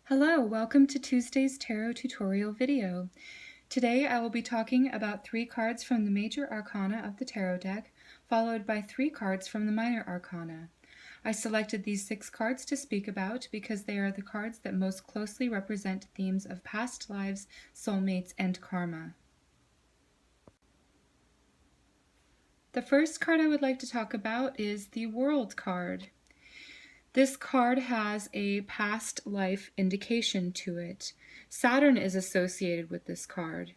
Hello, welcome to Tuesday's Tarot tutorial video. Today I will be talking about 3 cards from the Major Arcana of the Tarot deck, followed by 3 cards from the Minor Arcana. I selected these 6 cards to speak about because they are the cards that most closely represent themes of past lives, soulmates, and karma. The first card I would like to talk about is the World card. This card has a past life indication to it. Saturn is associated with this card.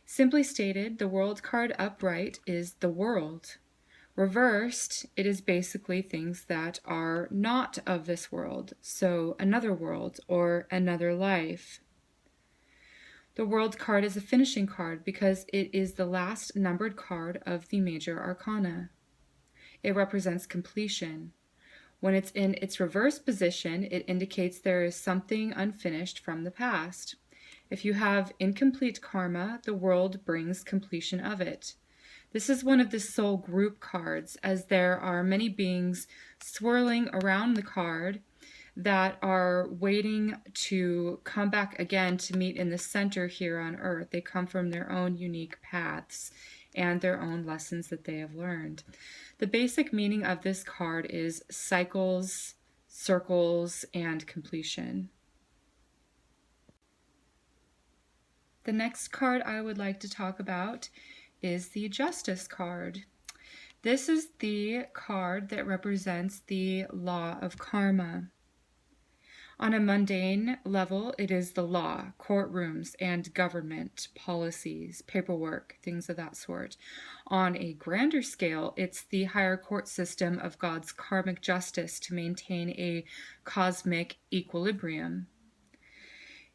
Simply stated, the World card upright is the world. Reversed, it is basically things that are not of this world, so another world or another life. The World card is a finishing card because it is the last numbered card of the Major Arcana. It represents completion. When it's in its reverse position, it indicates there is something unfinished from the past. If you have incomplete karma, the world brings completion of it. This is one of the soul group cards, as there are many beings swirling around the card that are waiting to come back again to meet in the center here on Earth. They come from their own unique paths and their own lessons that they have learned. The basic meaning of this card is cycles, circles, and completion. The next card I would like to talk about is the Justice card. This is the card that represents the law of karma. On a mundane level, it is the law, courtrooms, and government, policies, paperwork, things of that sort. On a grander scale, it's the higher court system of God's karmic justice to maintain a cosmic equilibrium.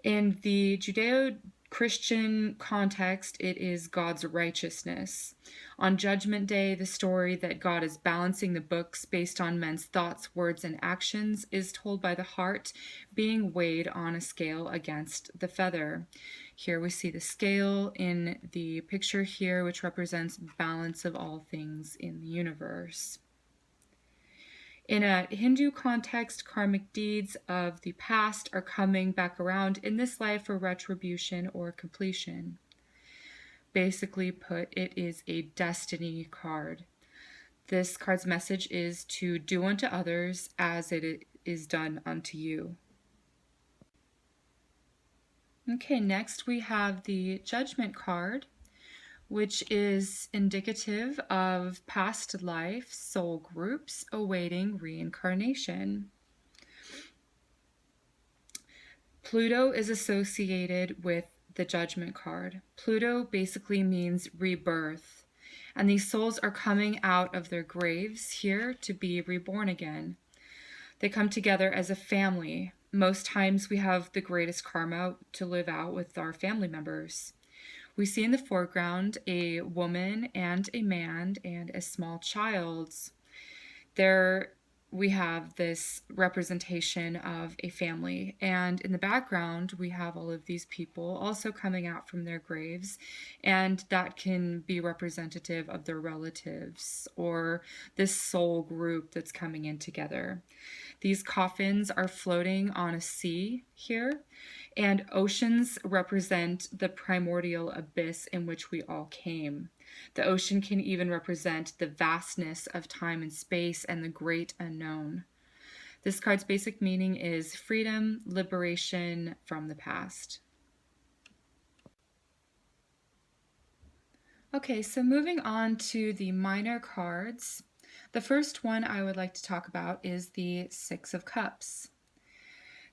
In the Judeo-Christian context, it is God's righteousness. On Judgment Day, the story that God is balancing the books based on men's thoughts, words, and actions is told by the heart being weighed on a scale against the feather. Here we see the scale in the picture here, which represents balance of all things in the universe. In a Hindu context, karmic deeds of the past are coming back around in this life for retribution or completion. Basically put, it is a destiny card. This card's message is to do unto others as it is done unto you. Okay, next we have the Judgment card, which is indicative of past life soul groups awaiting reincarnation. Pluto is associated with the Judgment card. Pluto basically means rebirth, and these souls are coming out of their graves here to be reborn again. They come together as a family. Most times we have the greatest karma to live out with our family members. We see in the foreground a woman and a man and a small child. There we have this representation of a family, and in the background we have all of these people also coming out from their graves, and that can be representative of their relatives or this soul group that's coming in together. These coffins are floating on a sea here, and oceans represent the primordial abyss in which we all came. The ocean can even represent the vastness of time and space and the great unknown. This card's basic meaning is freedom, liberation from the past. Okay, so moving on to the minor cards. The first one I would like to talk about is the Six of Cups.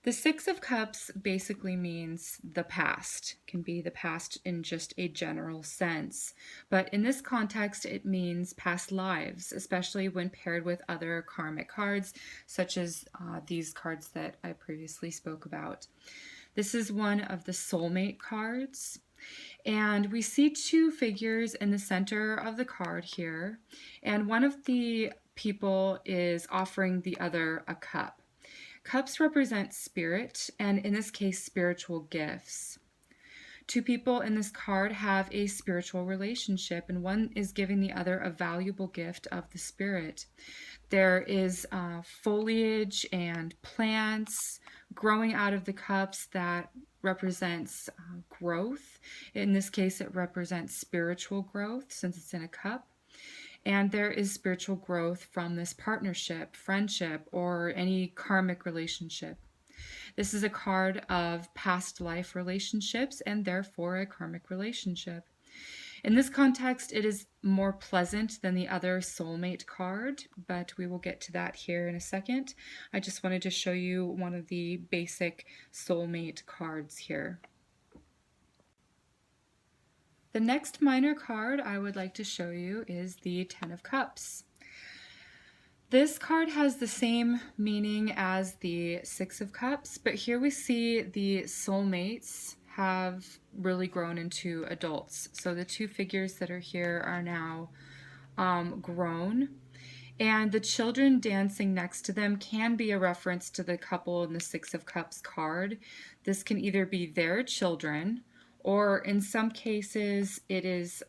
The Six of Cups basically means the past. It can be the past in just a general sense. But in this context, it means past lives, especially when paired with other karmic cards, such as these cards that I previously spoke about. This is one of the soulmate cards. And we see 2 figures in the center of the card here. And one of the people is offering the other a cup. Cups represent spirit, and in this case, spiritual gifts. 2 people in this card have a spiritual relationship, and one is giving the other a valuable gift of the spirit. There is foliage and plants growing out of the cups that represents growth. In this case, it represents spiritual growth since it's in a cup. And there is spiritual growth from this partnership, friendship, or any karmic relationship. This is a card of past life relationships and therefore a karmic relationship. In this context, it is more pleasant than the other soulmate card, but we will get to that here in a second. I just wanted to show you one of the basic soulmate cards here. The next minor card I would like to show you is the Ten of Cups. This card has the same meaning as the Six of Cups, but here we see the soulmates have really grown into adults. So the two figures that are here are now grown. And the children dancing next to them can be a reference to the couple in the Six of Cups card. This can either be their children, or in some cases it is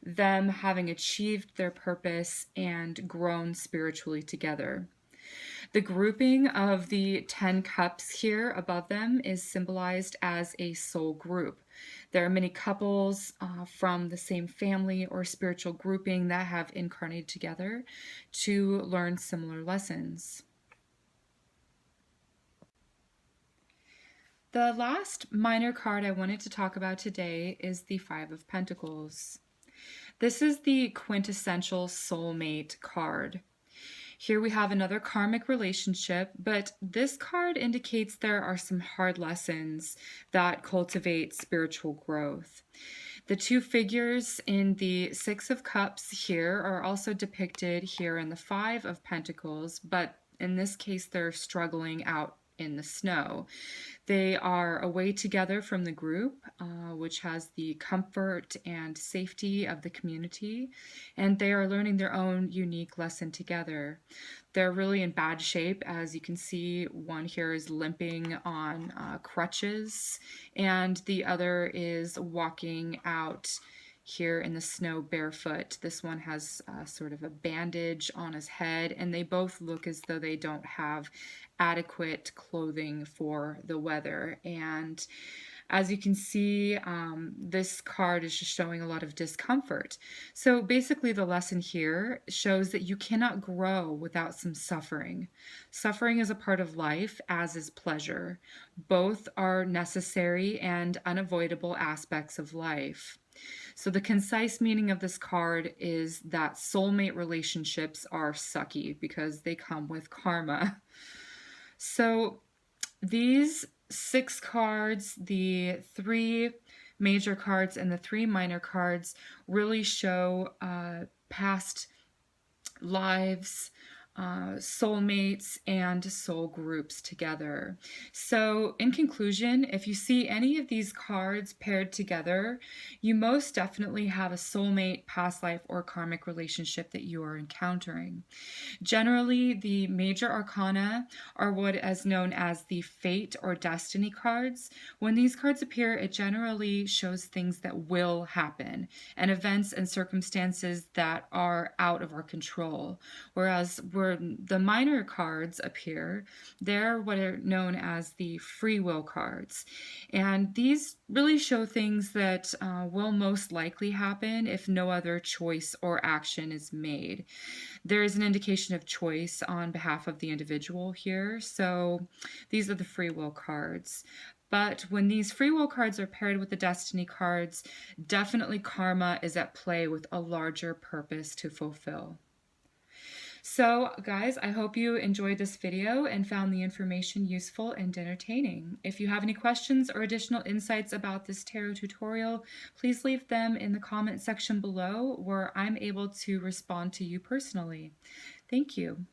them having achieved their purpose and grown spiritually together. The grouping of the 10 cups here above them is symbolized as a soul group. There are many couples from the same family or spiritual grouping that have incarnated together to learn similar lessons. The last minor card I wanted to talk about today is the Five of Pentacles. This is the quintessential soulmate card. Here we have another karmic relationship, but this card indicates there are some hard lessons that cultivate spiritual growth. The two figures in the Six of Cups here are also depicted here in the Five of Pentacles, but in this case they're struggling out in the snow. They are away together from the group, which has the comfort and safety of the community, and they are learning their own unique lesson together. They're really in bad shape. As you can see, one here is limping on crutches, and the other is walking out here in the snow barefoot. This one has sort of a bandage on his head, and they both look as though they don't have adequate clothing for the weather. And as you can see, this card is just showing a lot of discomfort. So basically the lesson here shows that you cannot grow without some suffering. Suffering is a part of life, as is pleasure. Both are necessary and unavoidable aspects of life. So the concise meaning of this card is that soulmate relationships are sucky because they come with karma. So these 6 cards, the 3 major cards and the 3 minor cards, really show past lives, soulmates, and soul groups together. So in conclusion, if you see any of these cards paired together, you most definitely have a soulmate, past life, or karmic relationship that you are encountering. Generally, the major arcana are what is known as the fate or destiny cards. When these cards appear, it generally shows things that will happen and events and circumstances that are out of our control. Whereas where the minor cards appear, they're what are known as the free will cards. And these really show things that will most likely happen if no other choice or action is made. There is an indication of choice on behalf of the individual here, so these are the free will cards. But when these free will cards are paired with the destiny cards, definitely karma is at play with a larger purpose to fulfill. So guys, I hope you enjoyed this video and found the information useful and entertaining. If you have any questions or additional insights about this tarot tutorial, please leave them in the comment section below where I'm able to respond to you personally. Thank you.